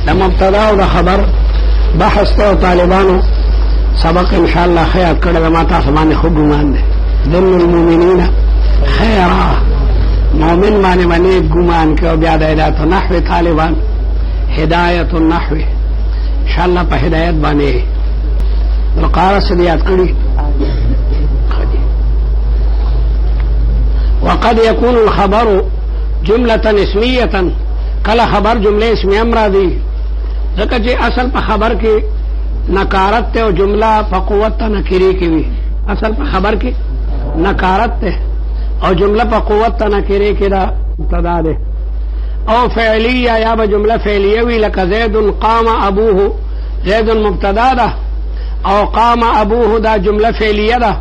د مبتدا او د خبر بحث ته طالبانو سبق ان شاء الله خیر کړه ما تاسو باندې خو ګمان دي ذل المؤمنین خیرا مؤمن باندې ګمان کوي بیا د هدایت نحو طالبان هدایت النحو ان شاء الله په هدایت باندې وقار سديات کړي وقد يكون الخبر جملة اسمية کله خبر جمله اسمیه مرادي ځکه چې اصل په خبر کې نکارت ته او جمله په قوت نکری کې وي اصل په خبر کې نکارت ته او جمله په قوت نکری کې دا مبتدا ده او فعلیه یا به جمله فعلیه وي لکه زید قام ابوه زید مبتدا ده او قام ابوه دا جمله فعلیه ده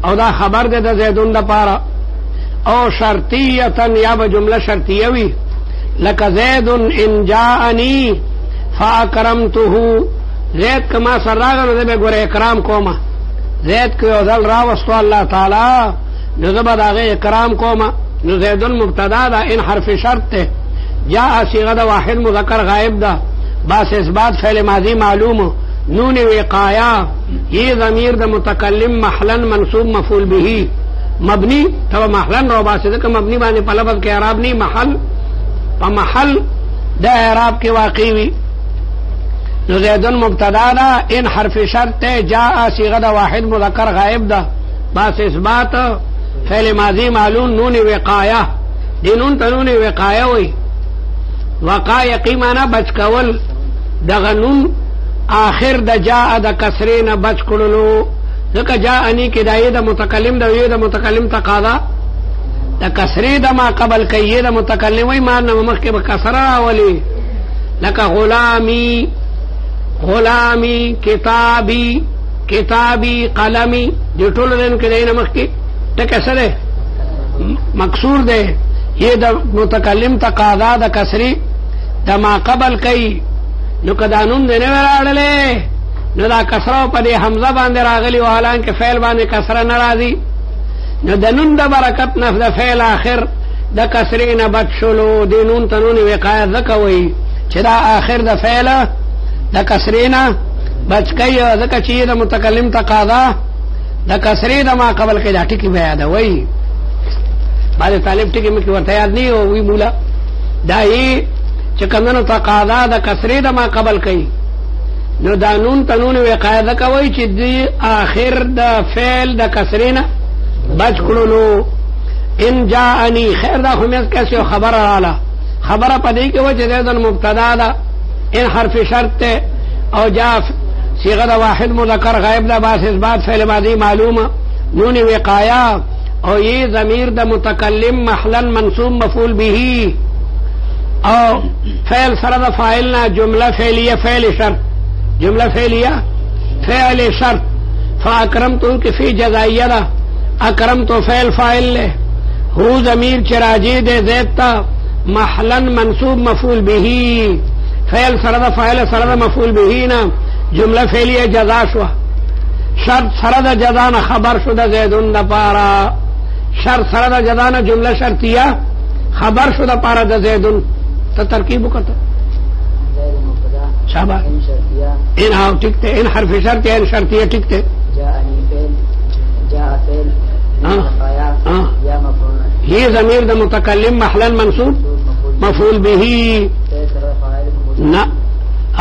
او دا خبر ده د زیدون د پاره او شرطیه یا به جمله شرطیه وي لکه زید ان جاءنی فاکرمته زید کما سر راغلو زه به ګوره اکرام کومه زید که یو ځل راوستو الله تعالی نو زه به د هغې اکرام کومه نو زیدون مبتدا ده ان حرف شرط ده جاء صیغه ده واحد مذکر غائب ده باس اثبات فعل ماضی معلوم نون وقایا یہ ضمیر ده متکلم محلا منصوب مفعول به مبنی تو محلا رو باسه ده که مبنی باندې په لفظ کې اعراب نی محل په محل د اعراب کې واقع وي نو زیدون مبتدا ده ان حرف شرط ته جاء صيغه ده واحد مذکر غائب ده باس اثبات فعل ماضی معلوم نون وقایه دی نون ته نون وقایه وي وقایه قیمانه بچ کول دغه نون آخر د جاء د کسرې نه بچ کړلو ځکه جاءنی کې دایې د متکلم د وی د متکلم تقاضا د کسرې د ما قبل کوي د متکلم وي ما نه مخکې به کسره راولي لکه غلامی غلامی کتابی کتابی قلمی دې ټولو دین کې دینه مخکې ټکه سره مکسور ده یہ د متکلم تقاضا د کسرې د ما قبل کوي نو قانون دې نه راړلې نو دا کسره په دې حمزه باندې راغلی او حالانکه فعل باندې کسره ناراضي نو د نون د برکت نه د فعل اخر د کسرې نه بچ شلو د نون تنون وقایه ځکه وایي چې دا اخر د فعل د کسرې نه بچ کوي ځکه چې د متکلم تقاضا د کسرې د ما قبل کې دا ټکي بیا ده وایي بعد طالب ټکي مې ورته یاد نه وي مولا دا یې چې کمنو تقاضا د کسرې د ما قبل کوي نو دا نون تنون وقایه ځکه وایي چې د اخر د فعل د کسرې نه بچ کړلو ان جاءنی خیر دا خو مې کیسه خبر رااله خبره پدې کې و چې زید مبتدا ده ان حرف شرط او جاء صيغه ده واحد مذکر غائب ده باس اثبات فعل ماضی معلومه نون وقایا او یہ ضمیر ده متکلم محلا منصوب مفعول به او فعل سره ده فاعلنا جمله فعلیه فعل شرط جمله فعلیه فعل شرط فاکرمتو کہ فی جزائیہ ده اکرم تو فعل فاعل لے ہو ضمیر چراجی دے زیدتا محلا منصوب مفعول به فعل سرد فاعل سرد مفعول به نا جملہ فعلیہ جزا شو شرط سرد جزانا خبر شد زیدن دا پارا شرط سرد جزانا جملہ شرطیہ خبر شد پارا دا زیدن تا ترکیب کتا شابہ ان ہاں ٹکتے ان حرف شرطیہ ان شرطیہ ٹکتے یہ ضمیر دا متکلم محلا منصوب مفعول به نہ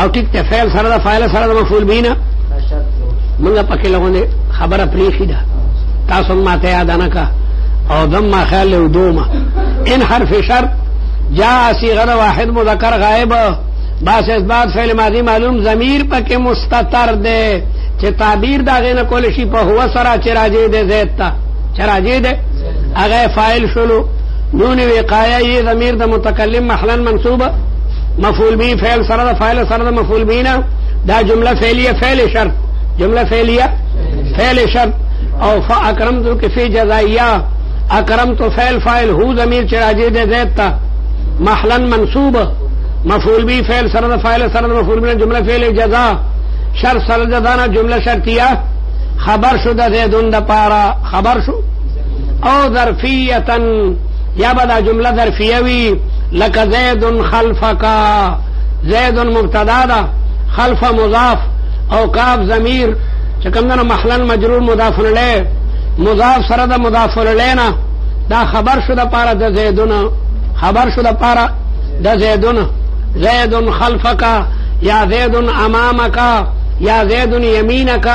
او ٹھیک تے فعل سره دا فاعل سره دا مفعول به نه منګه پکې لغونه خبره پریخي ده تاسو ماته یاد نه کا او دم ما خیال له دوما ان حرف شرط جاء صيغه واحد مذکر غائب باس اثبات فعل ماضی معلوم ضمیر پکې مستتر ده چې تعبیر دا غنه کول شي په هو سره چې راځي د زید ته چې راځي د هغه فاعل شلو نون وقایه یې ضمیر د متکلم محلا منصوبه مفعول به فعل سره فاعل سره مفعول به نه دا جمله فعلیه فعل شرط جمله فعلیه فعل شرط او فاکرمتو کې فی جزائیه اکرمتو فعل فاعل هو ضمیر چې راځي د زید ته محلا منصوبه مفعول به فعل سره فاعل سره مفعول به جمله فعل جزاء شرط سره دانا جمله شرطیه خبر شو د زیدون د پارا خبر شو او ظرفیه یا بدا جمله ظرفیه وی لک زید خلفک زید مبتدا ده خلف مضاف او کاف ضمیر چې کوم نه محلن مجرور مضاف الیه مضاف سره د مضاف الیه نه دا خبر شو د پاره د زیدونه خبر شو د پاره د زیدونه زید خلفک یا زید امامک یا زید یمینک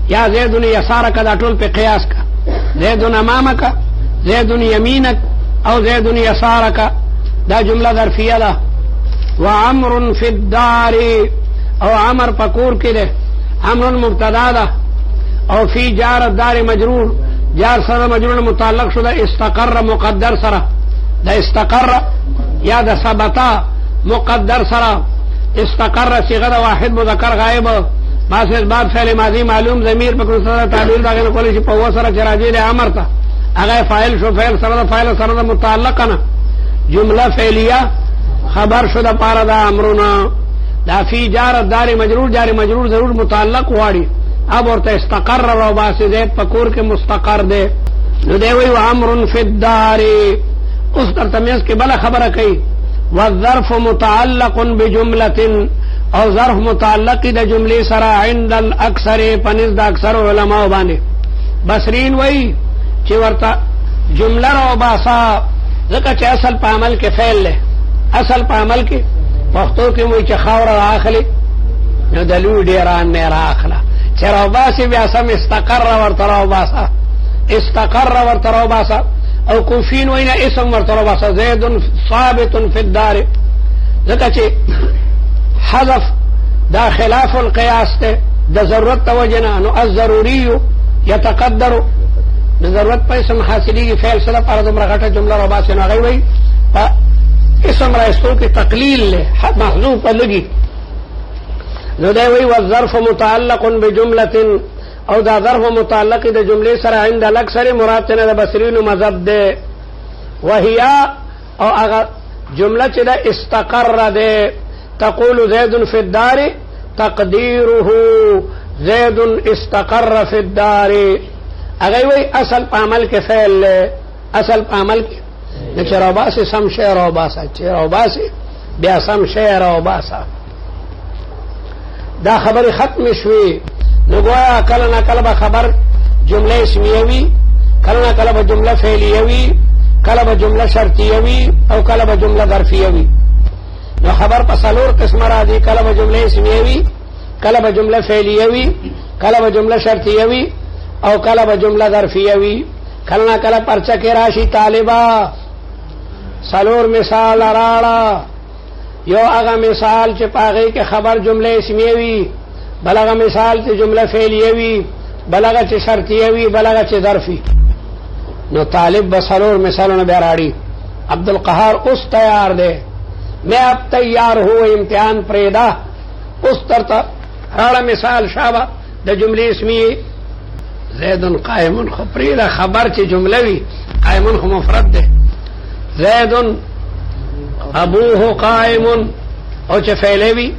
یا زید یسارک دا ټول په قیاس کا زید امامک زید یمینک او زید یسارک دا جمله ظرفیه ده وعمر فی الدار او عمر پکور کې ده عمر مبتدا ده او فی جار الدار مجرور جار سره مجرور متعلق شده استقر مقدر سره دا استقر یا دا ثبتا مقدر سره استقر صيغه دا واحد مذکر غائب باس اسباب فعل ماضی معلوم ضمیر په کوم سره تعبیر دا نه کولی چې په و سره چراجی د امر ته هغه فاعل شو فعل سره فاعل سره متعلق نه جمله فعلیه خبر شو د پاره دا امرونه دا فی جار الدار مجرور جار مجرور ضرور متعلق واړي اب ورته استقر او باس زید پکور کې مستقر ده نو دی وی امر فی الدار اوس تر تمیز کې بل خبره کوي والظرف متعلق بجمله او ظرف متعلق د جملې سره عند الاکثر پنځ د اکثر علما باندې بصرین وی چې ورته جمله را باسا ځکه چې اصل په عمل کې فعل له اصل په عمل کې پښتو کې وی چې خاور راخلي نو د لوی ډیران نه راخله چې را باسي بیا سم استقر ورته را باسا استقر ورته را باسا او کوفین وینا اسم ورته را باسا زید ثابت فی الدار ځکه چې حذف دا خلاف القياس ته د ضرورت توجنه نو الضروري يتقدر د ضرورت په اسم حاصلي فعل سره پر دمر غټه جمله را باسي نه غوي اسم راستو کې تقلیل له محذوف لګي نو دا وی والظرف متعلق بجمله او دا ظرف متعلق د جملې سره عند الاکثر مراد نه د بصرین مذهب ده وهي او هغه جمله چې دا استقر ده تقول زید فی الدار تقدیره زید استقر فی الدار اگر وی اصل په عمل کې فعل اصل په عمل کې د چراباس سم شعر او باسا چراباس بیا سم شعر او باسا دا خبر ختم شوی نو گویا کله نه کله به خبر جمله اسمیه وی کله نه کله به جمله فعلیه وی کله به جمله شرطیه وی او کله به جمله ظرفیه وی نو خبر په څلور قسمه راځي کله به جمله اسمیه وی کله به جمله فعلیه وی کله به جمله شرطیه وی او کله به جمله ظرفیه وی کله نه کله پرچه کې راشي طالبا څلور مثال راړه یو هغه مثال چې پاغه کې خبر جمله اسمیه وی بل هغه مثال چې جمله فعلیه وی بل هغه چې شرطیه وی بل هغه چې ظرفي نو طالب به څلور مثالونه به راړي عبدالقهار اوس تیار دی میں اب تیار ہوں امتحان پریدا اس طرح راڑا مثال شابہ دا جملے اسمی زید قائم پریدا خبر چی جملوی قائم مفرد دے زید ابوہ قائم او چی فعلوی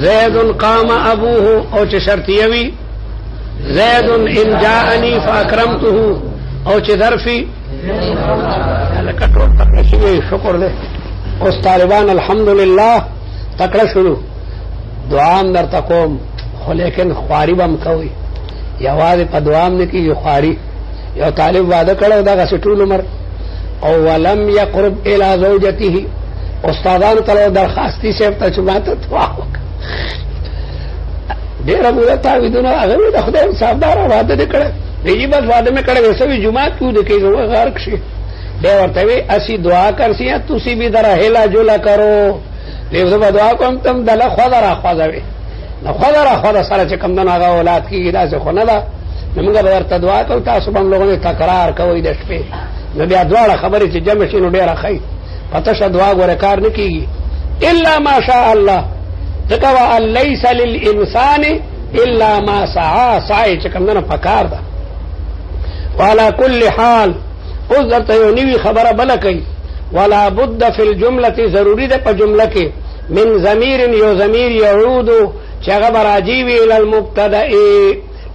زید قام ابوہ او چی شرطیوی زید ان جاءنی فاکرمتہ او چی ظرفی لکٹور تک رسیوی شکر دے اوس طالبان الحمدلله تکړه شروع دعام در تقوم خو لیکن خواري بم کوي یوازې په دعام نه کیږي خواري یو طالب وعده کړو دا ټول عمر او ولم يقرب الى زوجته استادان ته درخواستي شپ ته چماته دعا وکړه ډېر موږ ته ودونه هغه د خدای صاحبدار وعده کړه دی بس وعده مې کړه وسوي جمعه کو د کېږي غار شي دے ورته وی اسی دعا کرسی تسی بھی ذرا ہلا جولا کرو دې دعا کوم تم دله خدا را خوځوي نو خدا را خدا سره چې کوم نه هغه اولاد کیږي دا څه خو نه ده موږ به ورته دعا کوو تاسو هم لوګونه تکرار کوئ د شپې نو بیا دواړه خبرې چې جمع شي نو ډیره ښه پته شه دعا غوړه کار نه کیږي الا ما شاء الله تکوا ليس للانسان الا ما سعى سعی چې کوم نه پکار ده وعلى كل حال اوس درته یو نوي خبره بله کوي ولا بد فی الجمله ضروری ده په جمله کې من ضمیر یو ضمیر یعود چې هغه به راجي وي الی المبتدا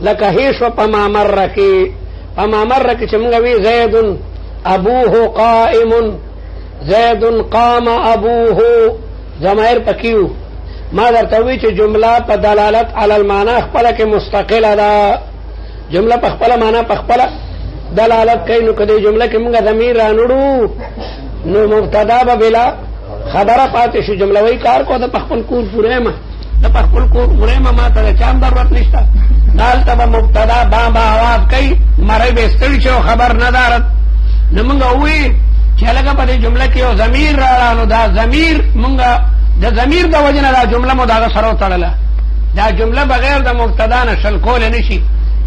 لکه هیڅ په ما مر کې چې موږ وی زید ابوه قائم زید قام ابوه ضمائر پکیو ما درته وی چې جمله په دلالت علی المعنی خپل کې مستقله ده جمله په خپل معنی په خپل دلالت کوي نو کله جمله کې موږ ضمیر رانړو نو مبتدا به بلا خبره پاتې شو جمله وی کار کو د خپل کور پوره ما د خپل کور پوره ما ته چا ضرورت نشته دالته به مبتدا با आवाज کوي مړی به ستړي شو خبر نه دارت نو موږ وی چې لکه په دې جمله کې یو ضمیر راغلو دا ضمیر موږ د ضمیر د وجنه دا جمله مو دا سره تړله دا جمله بغیر د مبتدا نه شل کول نشي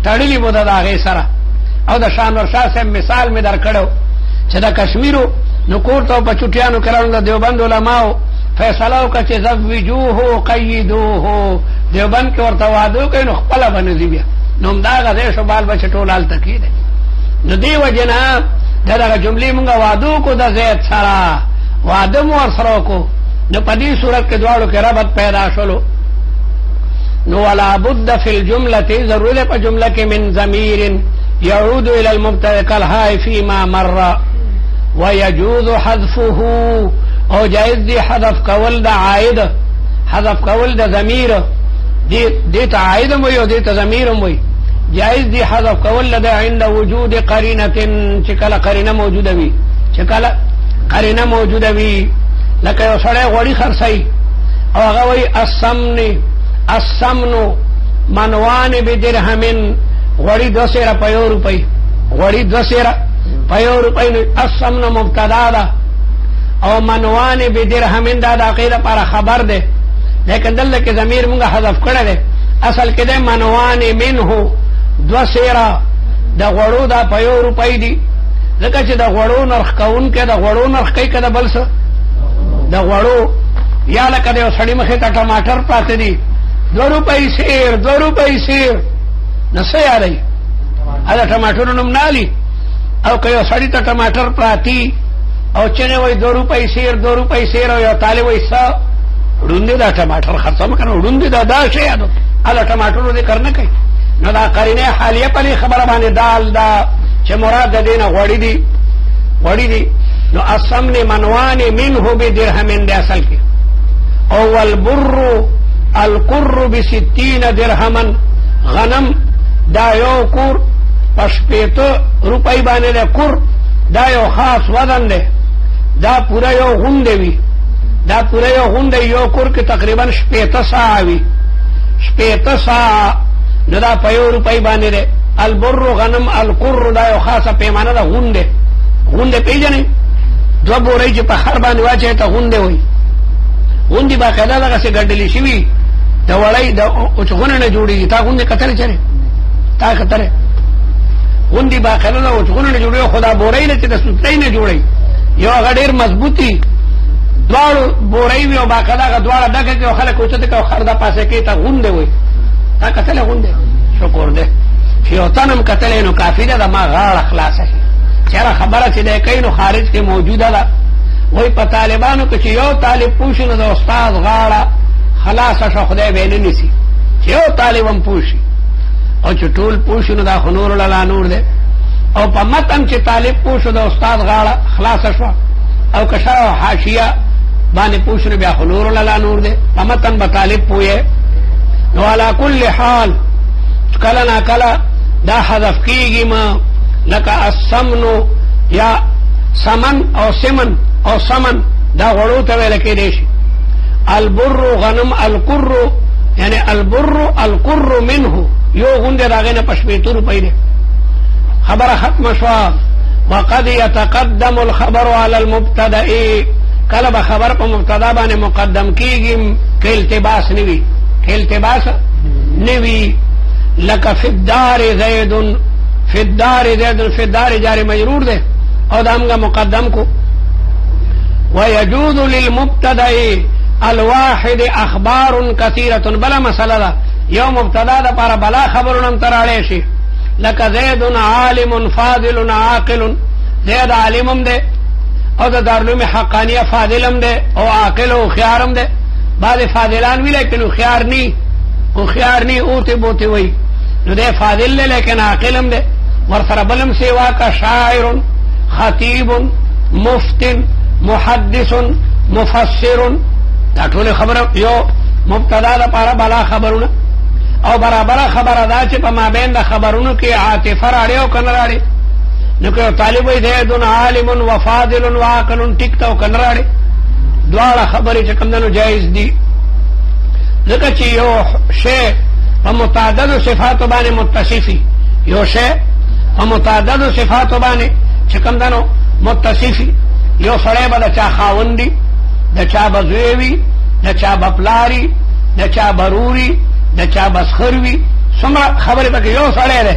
تړلی مو دا غي سره او د شان ورشاه سم مثال می در کړو چې د کشمیرو نو کوړه په چټیانو کړهنو د دیوبند علماو فیصله وکړه چې زوجوه قیدوه دیوبند کې ورته وادو کوي نو خپل باندې بیا نو دا غځې شو بال بچ ټولال تکیده نو دی وجنه دا جملې موږ وادو کو د زید سره واده مو ور سره کو نو په دې صورت کې دواړو کې ربط پیدا شولو نو ولا بد فی الجمله ضرورت په جمله کې من ضمیر يعود الى المبتدا كالهاء فيما مر ويجوز حذفه او جائز دي حذف کول د عائد حذف کول د ضمیر دي ته عائد مو یو دي ته ضمیر مو جائز دي حذف کول د عند وجود قرینه چې کله قرینه موجوده وي چې کله قرینه موجوده وي لکه یو سړی غوړي خرڅي او هغه وایي السمن منوان بدرهم غوړي 200 روپۍ غوړي 200 روپۍ السمن مبتدا ده او منوان بدرهم دا د عقیده پر خبر ده لیکن دلته کې ضمیر موږ حذف کړی ده اصل کې ده منوان منه 200 د غوړو دا په یو روپۍ دي ځکه چې د غوړو نرخ کون کې د غوړو نرخ کوي کده بل څه د غوړو یا لکه د سړی مخې ته ټماټر پاتې دي 2 روپۍ سیر نسه یاري دا ټماټر نوم نالي او که یو سړی ته ټماټر پراتی او چنه وای 2 روپۍ سیر او یو طالب وای څه وړوندې دا ټماټر خرڅم کنه وړوندې دا شی یادو اله ټماټر دې کرنه کوي نو دا قرینه حالیه په خبره باندې دال دا چې مراد دینه غوړی دي نو السمن منوان منه بدرهم دې اصل کې او والبر القر ب60 درهما غنم دا یو کور پشپیته روپۍ باندې ده کور دا یو خاص وزن ده دا پورا یو غونډه وی دا پورا یو غونډه یو کور کې تقریبا 80 ساعه وی 80 ساعه نو دا په یو روپۍ باندې ده البر غنم القر دا یو خاصه پیمانه ده غونډه پیژنې دو بورې چې په هر باندې واچي ته غونډه وي غونډي باقاعده دغه څه ګډلې شي د وړای د اوچغونه نه جوړیږي تا غونډه کتل چره تا کتره غونډي باقاعده د اوچغونه نه جوړي خدا بورې نه چې د سوتای نه جوړي یو غډیر مضبوطی دوړ بورې وي او باقاعده غډوړه دغه کې خلک اوچته کې خردا پاسه کې ته غونډه وي تا کتل غونډه شکر دې یو تنم کتل نو کافی ده ما غاړه خلاصه شي چیرې خبره چې ده کینو خارج کې موجوده ده وای په طالبانو کې چې یو طالب پوښنه د استاد غاړه خلاصه شو خدای به نه نسی چې یو طالبم پوښي او چې ټول پوښنه دا خنور لاله نور ده او په متن چې طالب پوښو د استاد غاړه خلاصه شو او کشا حاشیه باندې پوښنه بیا خنور لاله نور ده په متن به طالب پوهه نو علا کل حال کله نا کله دا حذف کیږي ما لکه السمن یا سمن او سمن او سمن دا غړو ته ویل کېږي البر غنم القر یعنی البر القر منه یو غونډه راغې نه پښپېتو روپۍ ده خبره ختم شو وقد يتقدم الخبر على المبتدا کله به خبر په مبتدا باندې مقدم کیږي کې التباس نوي لك في الدار زيد في الدار جار مجرور ده او دامغا مقدم کو ويجوز للمبتدا الواحد اخبار كثيره بلا مساله ده یو مبتدا ده پر بلا خبرونم تراړې شي لك زيد عالم فاضل عاقل زيد عالمم ده او د دارلوم حقانيه فاضلم ده او عاقل او خيارم ده بعض فاضلان وی لیکن خيار ني اوته بوته وي نو ده فاضل له لیکن عاقلم ده ورسره بلم سیوا کا شاعر خطیب مفتن محدث مفسر دا ټول خبره یو مبتدا د پاره بلا خبرونه او برابر خبره دا چې په مابین د خبرونو کې عاطفه راړي او کنه راړي نو که طالب وي زید عالم و فاضل و عاقل ټیک ته او کنه راړي دواړه خبرې چې کوم دنو جایز دي ځکه چې یو شی په متعدد صفاتو باندې متصفي یو شی په متعدد صفاتو باندې چې کوم دنو متصفي یو سړی به د چا خاوند دی د چا به زوی وي د چا به پلاري د چا به روري د چا به سخر وي څومره خبرې پکې یو سړی دی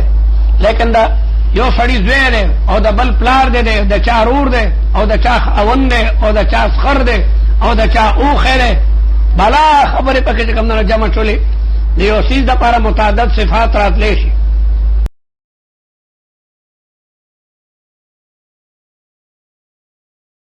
لیکن د یو سړي زوی دی او د بل پلار دی د چا رور دی او د چا خاوند دی او د چا سخر دی او د چا اوښی دی بلا خبرې پکې چې کوم نه جمع ټولې د یو څیز دپاره متعدد صفات راتلی شي